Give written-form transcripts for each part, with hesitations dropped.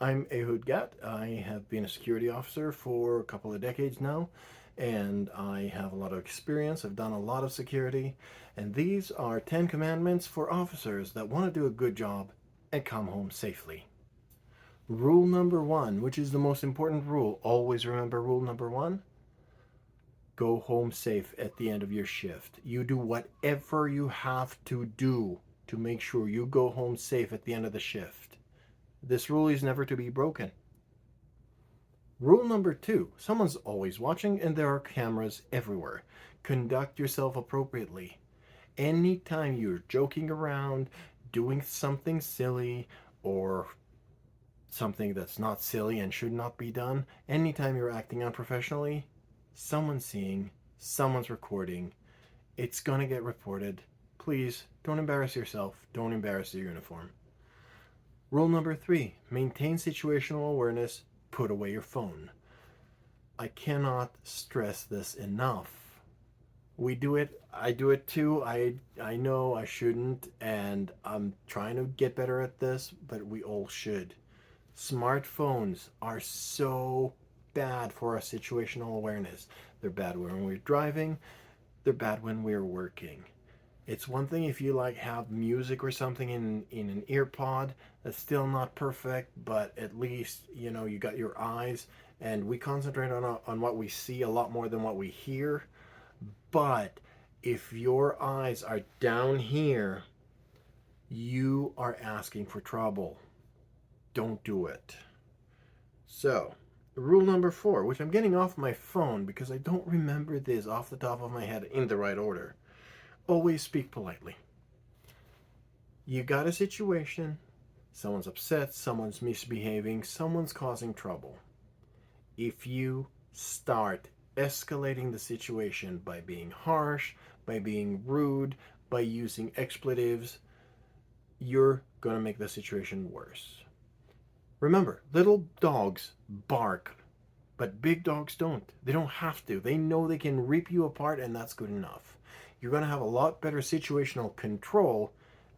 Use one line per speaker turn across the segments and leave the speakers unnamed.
I'm Ehud Gat. I have been a security officer for a couple of decades now, and I have a lot of experience. I've done a lot of security, and these are 10 commandments for officers that want to do a good job and come home safely. Rule number one, which is the most important rule, always remember rule number one: go home safe at the end of your shift. You do whatever you have to do to make sure you go home safe at the end of the shift. This rule is never to be broken. Rule number two: someone's always watching and there are cameras everywhere. Conduct yourself appropriately. Anytime you're joking around, doing something silly, or something that's not silly and should not be done, anytime you're acting unprofessionally, someone's seeing, someone's recording, it's gonna get reported. Please don't embarrass yourself, don't embarrass your uniform. Rule number three: maintain situational awareness, put away your phone. I cannot stress this enough. We do it, I do it too. I know I shouldn't, and I'm trying to get better at this, but we all should. Smartphones are so bad for our situational awareness. They're bad when we're driving, they're bad when we're working. It's one thing if you like have music or something in an ear pod. That's still not perfect, but at least you got your eyes, and we concentrate on what we see a lot more than what we hear. But if your eyes are down here, you are asking for trouble. Don't do it. So, rule number four, which I'm getting off my phone because I don't remember this off the top of my head in the right order. Always speak politely. You got a situation, someone's upset, someone's misbehaving, someone's causing trouble. If you start escalating the situation by being harsh, by being rude, by using expletives, you're going to make the situation worse. Remember, little dogs bark, but big dogs don't. They don't have to. They know they can rip you apart, and that's good enough. You're going to have a lot better situational control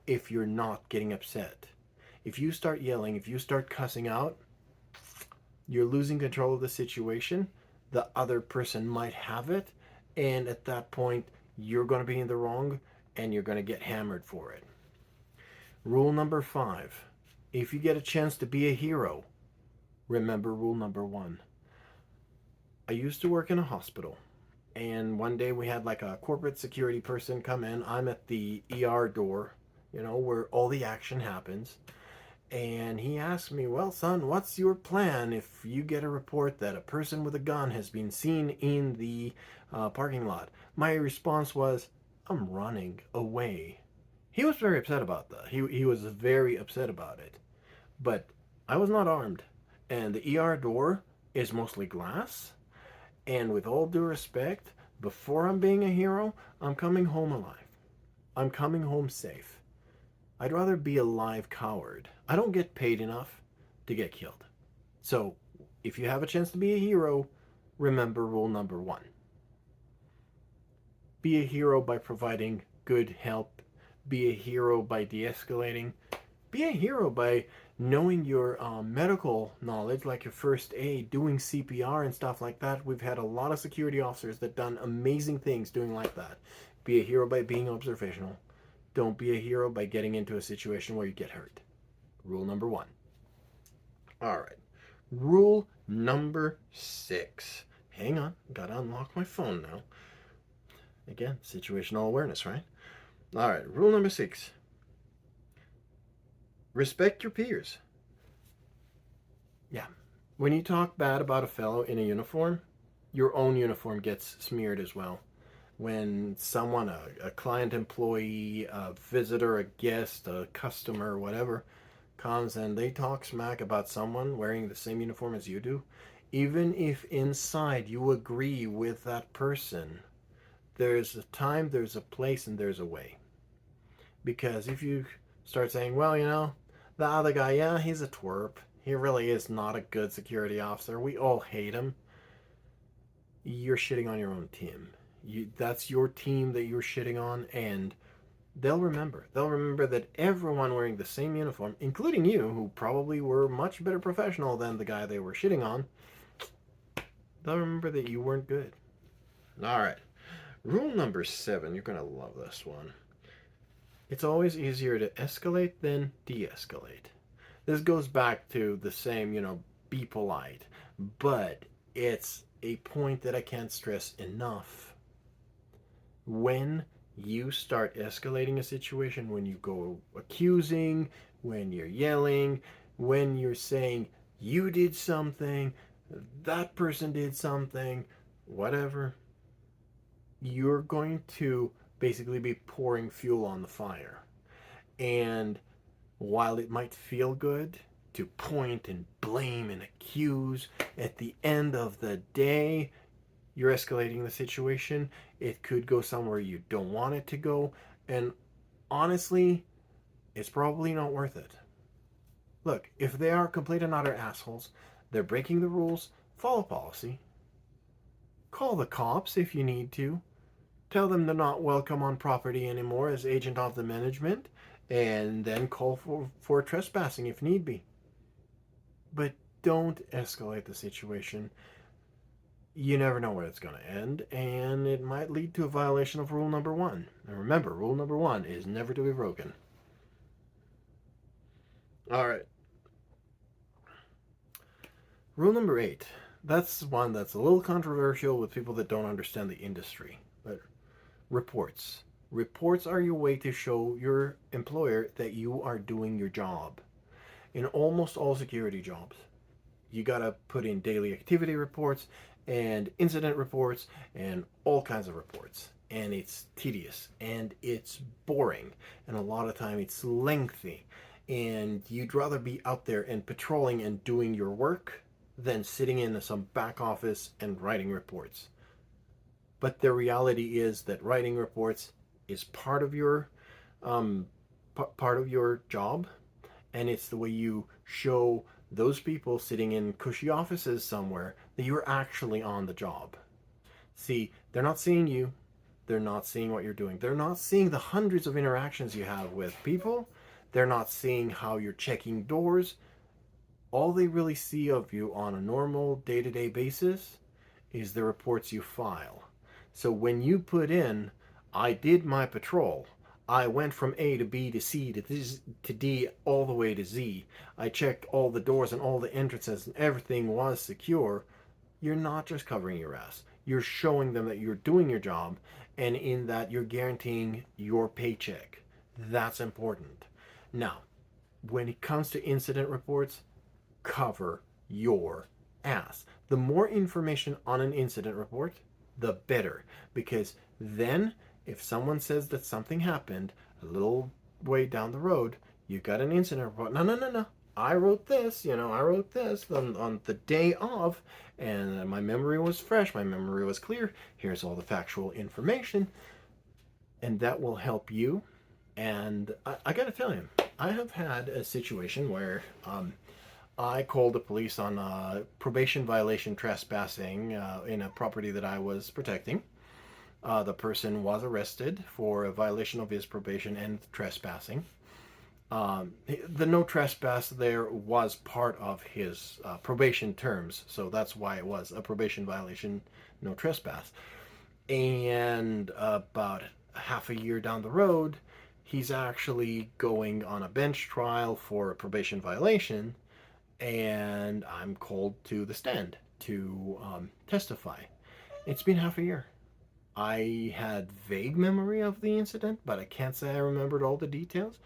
if you're not getting upset. If you start yelling, if you start cussing out, you're losing control of the situation. The other person might have it, and at that point, you're going to be in the wrong and you're going to get hammered for it. Rule number five: if you get a chance to be a hero, remember rule number one. I used to work in a hospital, and one day we had like a corporate security person come in. I'm at the ER door, where all the action happens. And he asked me, "Well, son, what's your plan if you get a report that a person with a gun has been seen in the parking lot?" My response was, "I'm running away." He was very upset about that. He was very upset about it. But I was not armed. And the ER door is mostly glass. And with all due respect, before I'm being a hero, I'm coming home alive. I'm coming home safe. I'd rather be a live coward. I don't get paid enough to get killed. So, if you have a chance to be a hero, remember rule number one. Be a hero by providing good help. Be a hero by de escalating. Be a hero by knowing your medical knowledge, like your first aid, doing CPR and stuff like that. We've had a lot of security officers that done amazing things doing like that. Be a hero by being observational. Don't be a hero by getting into a situation where you get hurt. Rule number one. All right. Rule number six. Hang on. Gotta unlock my phone now. Again, situational awareness, right? All right. Rule number six: respect your peers. Yeah. When you talk bad about a fellow in a uniform, your own uniform gets smeared as well. When someone, a client, employee, a visitor, a guest, a customer, whatever, comes and they talk smack about someone wearing the same uniform as you do, even if inside you agree with that person, there's a time, there's a place, and there's a way. Because if you start saying, well, the other guy, yeah, he's a twerp. He really is not a good security officer. We all hate him. You're shitting on your own team. That's your team that you're shitting on, and they'll remember. They'll remember that everyone wearing the same uniform, including you, who probably were much better professional than the guy they were shitting on, they'll remember that you weren't good. All right. Rule number 7. You're going to love this one. It's always easier to escalate than de-escalate. This goes back to the same, be polite, but it's a point that I can't stress enough. When you start escalating a situation, when you go accusing, when you're yelling, when you're saying you did something, that person did something, whatever, you're going to basically be pouring fuel on the fire. And while it might feel good to point and blame and accuse, at the end of the day, you're escalating the situation. It could go somewhere you don't want it to go. And honestly, it's probably not worth it. Look, if they are complete and utter assholes, they're breaking the rules, follow policy. Call the cops if you need to. Tell them they're not welcome on property anymore as agent of the management, and then call for trespassing if need be. But don't escalate the situation. You never know where it's going to end, and it might lead to a violation of rule number 1. And remember, rule number 1 is never to be broken. All right. Rule number 8. That's one that's a little controversial with people that don't understand the industry. But reports. Reports are your way to show your employer that you are doing your job. In almost all security jobs, you gotta put in daily activity reports and incident reports and all kinds of reports. And it's tedious and it's boring, and a lot of time it's lengthy. And you'd rather be out there and patrolling and doing your work than sitting in some back office and writing reports. But the reality is that writing reports is part of your job, and it's the way you show those people sitting in cushy offices somewhere that you're actually on the job. See, they're not seeing you. They're not seeing what you're doing. They're not seeing the hundreds of interactions you have with people. They're not seeing how you're checking doors. All they really see of you on a normal day-to-day basis is the reports you file. So when you put in, I did my patrol, I went from A to B to C to D all the way to Z, I checked all the doors and all the entrances and everything was secure, you're not just covering your ass. You're showing them that you're doing your job, and in that you're guaranteeing your paycheck. That's important. Now, when it comes to incident reports, cover your ass. The more information on an incident report, the better. Because then, if someone says that something happened a little way down the road, you got an incident report. No. I wrote this, I wrote this on the day of, and my memory was fresh, my memory was clear. Here's all the factual information. And that will help you. And I gotta tell you, I have had a situation where I called the police on probation violation trespassing in a property that I was protecting. The person was arrested for a violation of his probation and trespassing. The no trespass there was part of his probation terms, so that's why it was a probation violation, no trespass. And about half a year down the road, he's actually going on a bench trial for a probation violation, and I'm called to the stand to testify. It's been half a year. I had vague memory of the incident, but I can't say I remembered all the details.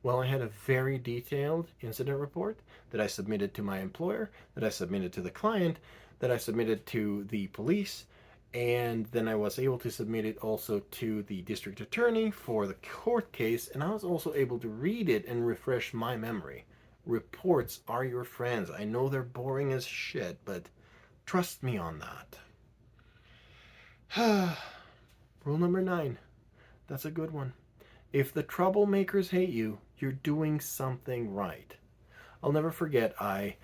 Well, I had a very detailed incident report that I submitted to my employer, that I submitted to the client, that I submitted to the police, and then I was able to submit it also to the district attorney for the court case, and I was also able to read it and refresh my memory. Reports are your friends. I know they're boring as shit, but trust me on that. Rule number 9. That's a good one. If the troublemakers hate you, you're doing something right. I'll never forget, I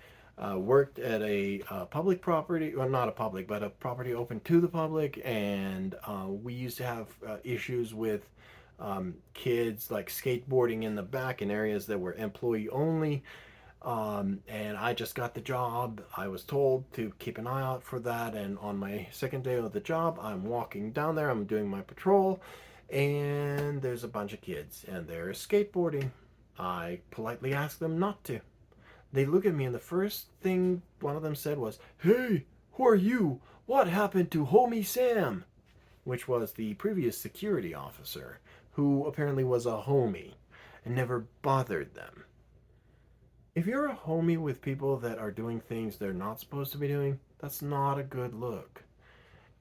worked at a public property, well, not a public, but a property open to the public, and we used to have issues with kids like skateboarding in the back in areas that were employee only. And I just got the job. I was told to keep an eye out for that. And on my second day of the job, I'm walking down there, I'm doing my patrol, and there's a bunch of kids and they're skateboarding. I politely asked them not to. They look at me, and the first thing one of them said was, "Hey, who are you? What happened to Homie Sam?" Which was the previous security officer, who apparently was a homie and never bothered them. If you're a homie with people that are doing things they're not supposed to be doing, that's not a good look.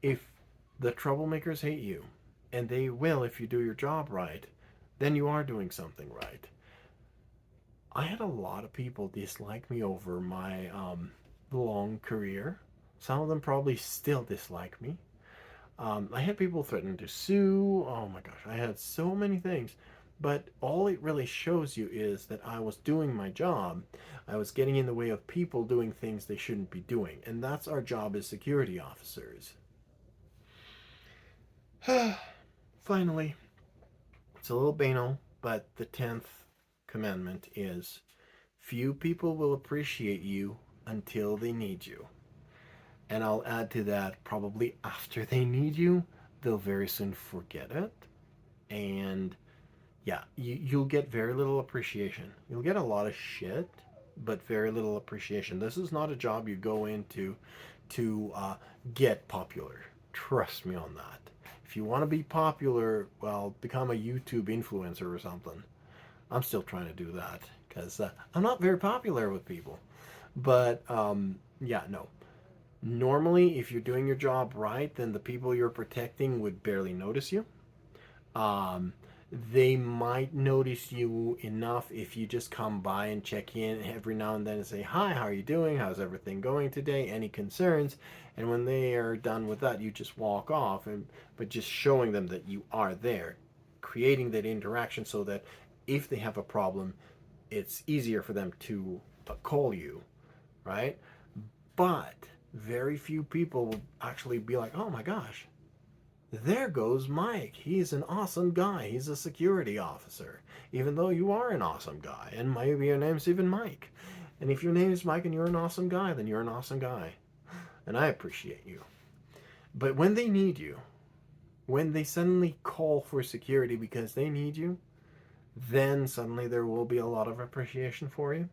If the troublemakers hate you, and they will if you do your job right, then you are doing something right. I had a lot of people dislike me over my long career. Some of them probably still dislike me. I had people threaten to sue. Oh my gosh, I had so many things. But all it really shows you is that I was doing my job. I was getting in the way of people doing things they shouldn't be doing. And that's our job as security officers. Finally, it's a little banal, but the 10th commandment is few people will appreciate you until they need you. And I'll add to that, probably after they need you, they'll very soon forget it. And yeah, you'll get very little appreciation. You'll get a lot of shit, but very little appreciation. This is not a job you go into to get popular. Trust me on that. If you want to be popular, well, become a YouTube influencer or something. I'm still trying to do that because I'm not very popular with people. But yeah, no. Normally, if you're doing your job right, then the people you're protecting would barely notice you. Um, they might notice you enough if you just come by and check in every now and then and say, "Hi, how are you doing? How's everything going today? Any concerns?" And when they are done with that, you just walk off, but just showing them that you are there, creating that interaction so that if they have a problem, it's easier for them to call you, right? But very few people will actually be like, "Oh my gosh, there goes Mike. He's an awesome guy. He's a security officer." Even though you are an awesome guy, and maybe your name's even Mike. And if your name is Mike and you're an awesome guy, then you're an awesome guy. And I appreciate you. But when they need you, when they suddenly call for security because they need you, then suddenly there will be a lot of appreciation for you.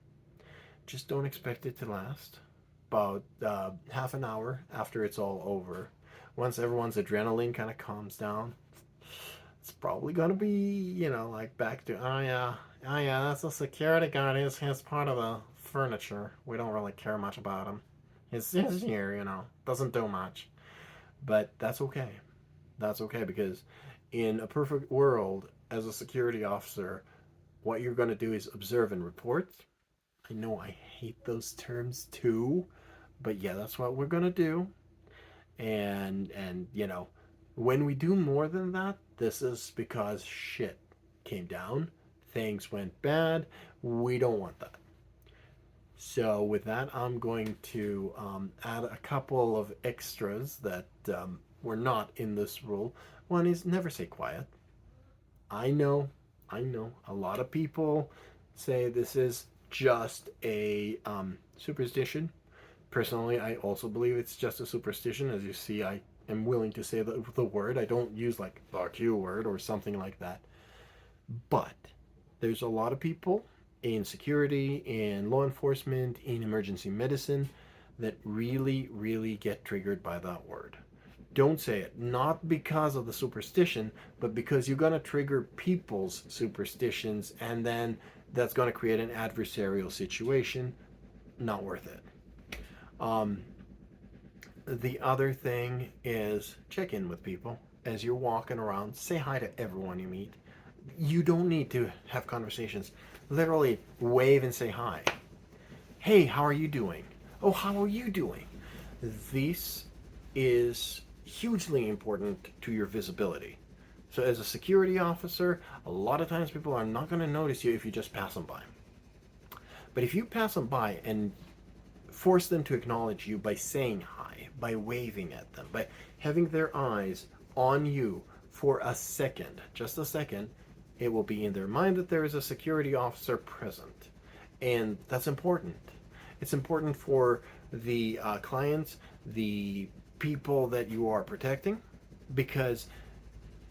Just don't expect it to last. About half an hour after it's all over, once everyone's adrenaline kind of calms down, it's probably gonna be, like back to, oh yeah, that's a security guard. He's part of the furniture. We don't really care much about him. He's here, doesn't do much. But that's okay. That's okay because in a perfect world, as a security officer, what you're gonna do is observe and report. I know I hate those terms too, but yeah, that's what we're gonna do. And when we do more than that, this is because shit came down, things went bad. We don't want that. So with that, I'm going to add a couple of extras that were not in this rule. One is never say quiet. I know, I know, a lot of people say this is just a superstition. Personally, I also believe it's just a superstition. As you see, I am willing to say the word. I don't use like the Q word or something like that. But there's a lot of people in security, in law enforcement, in emergency medicine that really, really get triggered by that word. Don't say it. Not because of the superstition, but because you're going to trigger people's superstitions, and then that's going to create an adversarial situation. Not worth it. The other thing is check in with people as you're walking around. Say hi to everyone you meet. You don't need to have conversations. Literally wave and say hi. Hey, how are you doing? Oh, how are you doing? This is hugely important to your visibility. So as a security officer, a lot of times people are not going to notice you if you just pass them by. But if you pass them by and force them to acknowledge you by saying hi, by waving at them, by having their eyes on you for a second, just a second, it will be in their mind that there is a security officer present. And that's important. It's important for the clients, the people that you are protecting, because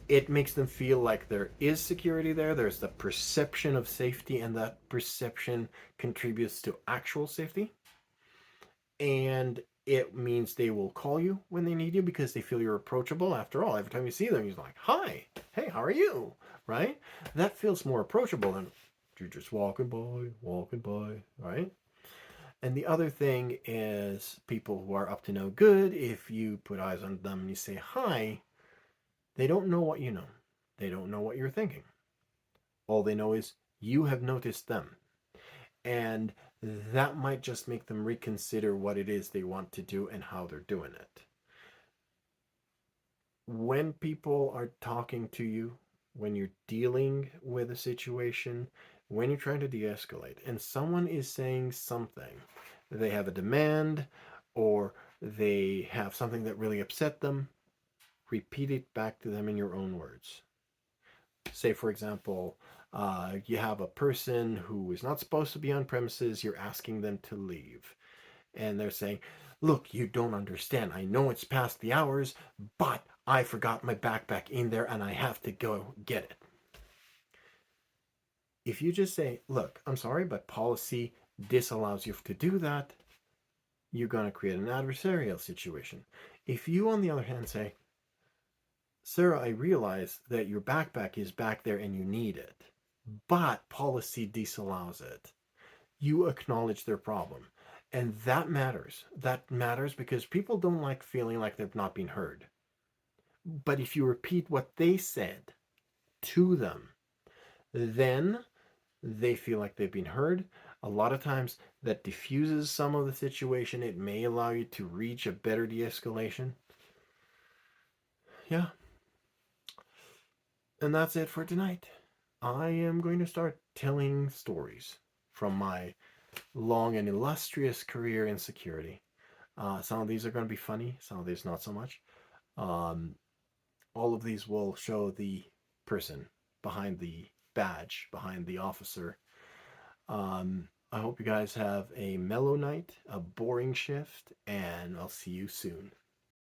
it makes them feel like there is security there. There's the perception of safety, and that perception contributes to actual safety. And it means they will call you when they need you because they feel you're approachable. After all, every time you see them, you're like, hi, hey, how are you? Right? That feels more approachable than you're just walking by, right? And the other thing is people who are up to no good, if you put eyes on them and you say hi, they don't know what you know. They don't know what you're thinking. All they know is you have noticed them. And that might just make them reconsider what it is they want to do and how they're doing it. When people are talking to you, when you're dealing with a situation, when you're trying to de-escalate, and someone is saying something, they have a demand or they have something that really upset them, repeat it back to them in your own words. Say, for example, you have a person who is not supposed to be on premises, you're asking them to leave. And they're saying, look, you don't understand. I know it's past the hours, but I forgot my backpack in there and I have to go get it. If you just say, look, I'm sorry, but policy disallows you to do that, you're going to create an adversarial situation. If you, on the other hand, say, sir, I realize that your backpack is back there and you need it, but policy disallows it, you acknowledge their problem. And that matters. That matters because people don't like feeling like they've not been heard. But if you repeat what they said to them, then they feel like they've been heard. A lot of times that diffuses some of the situation. It may allow you to reach a better de-escalation. Yeah. And that's it for tonight. I am going to start telling stories from my long and illustrious career in security. Some of these are going to be funny, some of these not so much. Um, all of these will show the person behind the badge, behind the officer. I hope you guys have a mellow night, a boring shift, and I'll see you soon.